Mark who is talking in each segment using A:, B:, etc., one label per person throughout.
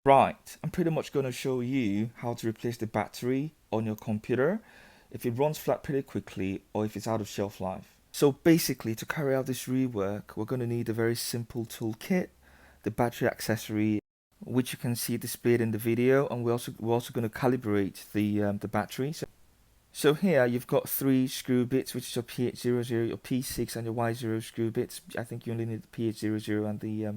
A: Right, I'm pretty much going to show you how to replace the battery on your computer if it runs flat pretty quickly or if it's out of shelf life. So basically, to carry out this rework, we're going to need a very simple toolkit, the battery accessory, which you can see displayed in the video, and we're also going to calibrate the battery. So here you've got three screw bits, which is your PH00, your P6, and your Y0 screw bits. I think you only need the PH00 and the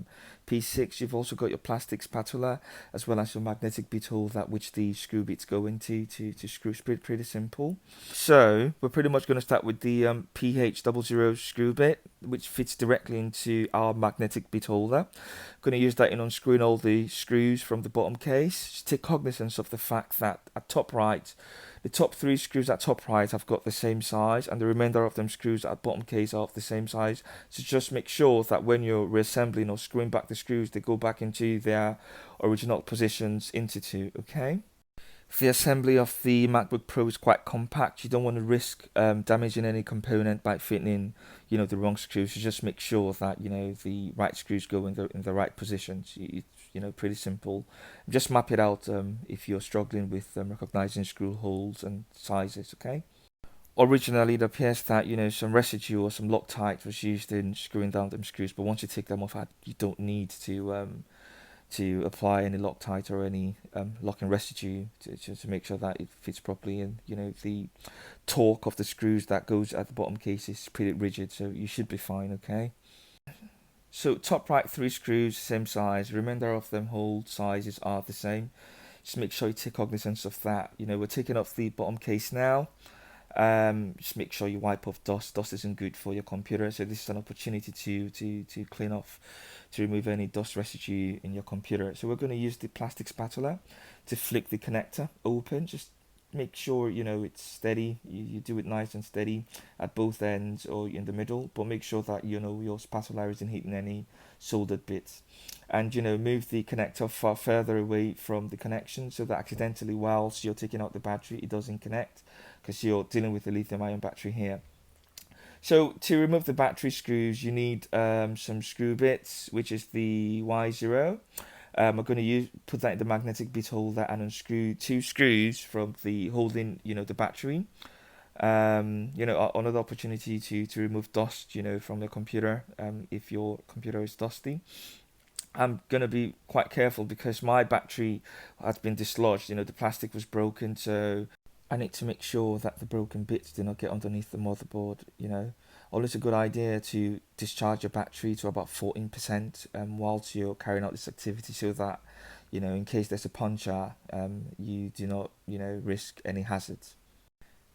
A: P6. You've also got your plastic spatula, as well as your magnetic bit holder, which the screw bits go into to screw. It's pretty simple. So we're pretty much going to start with the PH00 screw bit, which fits directly into our magnetic bit holder. I'm going to use that in unscrewing all the screws from the bottom case. Just take cognizance of the fact that at top right, the top three screws at top right have got the same size, and the remainder of them screws at bottom case are of the same size. So just make sure that when you're reassembling or screwing back the screws, they go back into their original positions into two, okay? The assembly of the MacBook Pro is quite compact. You don't want to risk damaging any component by fitting in, the wrong screws. So just make sure that the right screws go in the right positions. Pretty simple. Just map it out if you're struggling with recognizing screw holes and sizes. Okay. Originally, it appears that some residue or some Loctite was used in screwing down them screws, but once you take them off, you don't need to apply any Loctite or any locking residue to make sure that it fits properly. And the torque of the screws that goes at the bottom case is pretty rigid, so you should be fine. Okay. So top right three screws, same size. Remainder of them hole sizes are the same. Just make sure you take cognizance of that. We're taking off the bottom case now. Just make sure you wipe off dust. Dust isn't good for your computer, so this is an opportunity to clean off, to remove any dust residue in your computer. So we're going to use the plastic spatula to flick the connector open. Just make sure it's steady. You do it nice and steady at both ends or in the middle, but make sure that your spatula isn't hitting any soldered bits. And move the connector far further away from the connection, so that accidentally, whilst you're taking out the battery, it doesn't connect, because you're dealing with the lithium-ion battery here. So to remove the battery screws, you need some screw bits, which is the Y0. I'm going to put that in the magnetic bit holder and unscrew two screws from the holding, the battery. Another opportunity to remove dust, from the computer, if your computer is dusty. I'm gonna be quite careful because my battery has been dislodged. The plastic was broken, so I need to make sure that the broken bits do not get underneath the motherboard. Always a good idea to discharge your battery to about 14% whilst you're carrying out this activity, so that in case there's a puncture, you do not risk any hazards.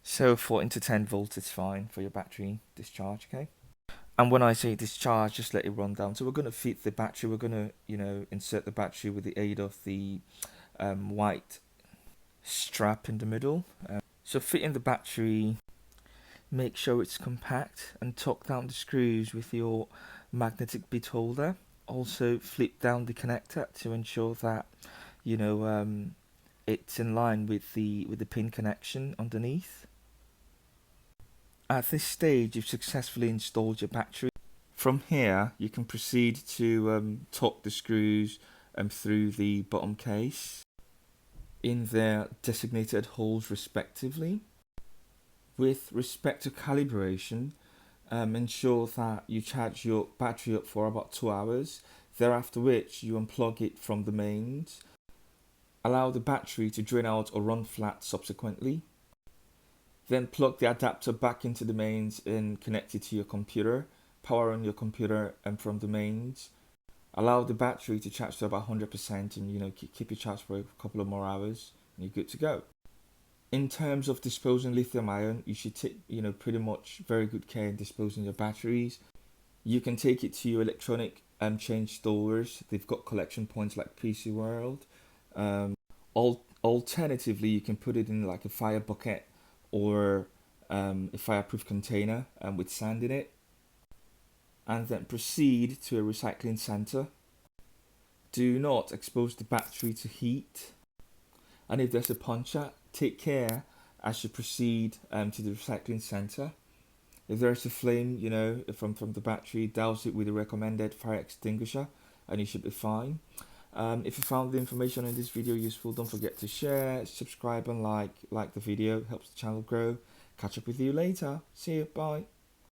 A: So 14 to 10 volts is fine for your battery discharge. Okay. And when I say discharge, just let it run down. So we're going to fit the battery. We're going to, insert the battery with the aid of the white strap in the middle. So fitting the battery, make sure it's compact and torque down the screws with your magnetic bit holder. Also flip down the connector to ensure that, it's in line with the pin connection underneath. At this stage, you've successfully installed your battery. From here, you can proceed to torque the screws through the bottom case in their designated holes respectively. With respect to calibration, ensure that you charge your battery up for about 2 hours, thereafter which you unplug it from the mains. Allow the battery to drain out or run flat subsequently. Then plug the adapter back into the mains and connect it to your computer. Power on your computer and from the mains. Allow the battery to charge to about 100% and keep it charged for a couple of more hours and you're good to go. In terms of disposing lithium ion, you should take pretty much very good care in disposing your batteries. You can take it to your electronic change stores. They've got collection points like PC World. Alternatively, you can put it in like a fire bucket or a fireproof container with sand in it, and then proceed to a recycling center. Do not expose the battery to heat, and if there's a puncture, take care as you proceed to the recycling center. If there's a flame, from the battery, douse it with a recommended fire extinguisher and you should be fine. If you found the information in this video useful, don't forget to share, subscribe and like the video. It helps the channel grow. Catch up with you later. See you. Bye.